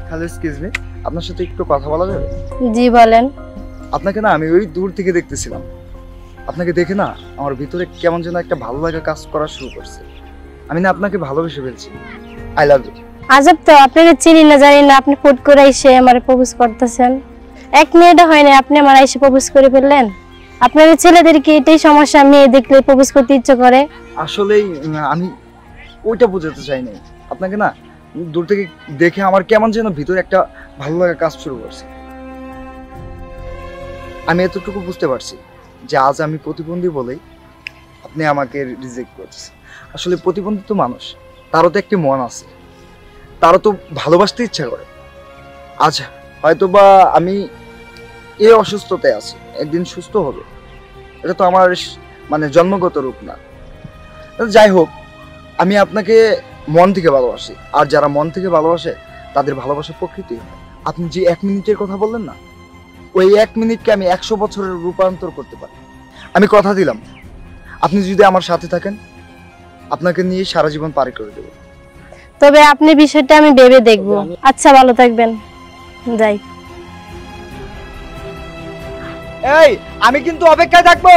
Hello, excuse me, আপনার সাথে একটু কথা বলা যাবে? জি বলেন। আপনাকে না আমি ওই দূর থেকে দেখতেছিলাম, আপনাকে দেখে না আমার ভিতরে কেমন যেন একটা ভালো লাগা কাজ করা শুরু করছে। আমি না আপনাকে ভালোবেসে ফেলছি। I love you. আজব তো, আপনাকে চিনি না জানি না, আপনি ফুট করে এসে আমার প্রপোজ করতেছেন। 1 মিনিটও হয়নি আপনি আমার এসে প্রপোজ করে ফেললেন। আপনাদের ছেলেদেরকে এটাই সমস্যা, মেয়ে দেখলে প্রপোজ করতে ইচ্ছে করে। আসলেই আমি ওইটা বোঝাতে চাই নাই। আপনাকে না দূর থেকে দেখে আমার কেমন যেন ভিতরে একটা ভালো লাগা কাজ শুরু করছে। আমি এতটুকু বুঝতে পারছি যে আজ আমি প্রতিবন্ধী বলেই আপনি আমাকে রিজেক্ট করছেন। আসলে প্রতিবন্ধী তো মানুষ, তারও তো একটি মন আছে, তারও তো ভালোবাসতে ইচ্ছা করে। আজ হয়তো বা আমি এই অসুস্থতায় আছি, একদিন সুস্থ হবে, এটা তো আমার মানে জন্মগত রূপ না। যাই হোক, আমি আপনাকে মন থেকে ভালোবাসি, আর যারা মন থেকে ভালোবাসে তাদের ভালোবাসা প্রকৃতি। আপনি যে 1 মিনিটের কথা বললেন না, ওই 1 মিনিটকে আমি 100 বছরের রূপান্তর করতে পারি। আমি কথা দিলাম, আপনি যদি আমার সাথে থাকেন আপনাকে নিয়ে সারা জীবন পার করে দেব। তবে আপনি বিষয়টা আমি ভেবে দেখব। আচ্ছা, ভালো থাকবেন, যাই। এই, আমি কিন্তু অপেক্ষায় থাকবো।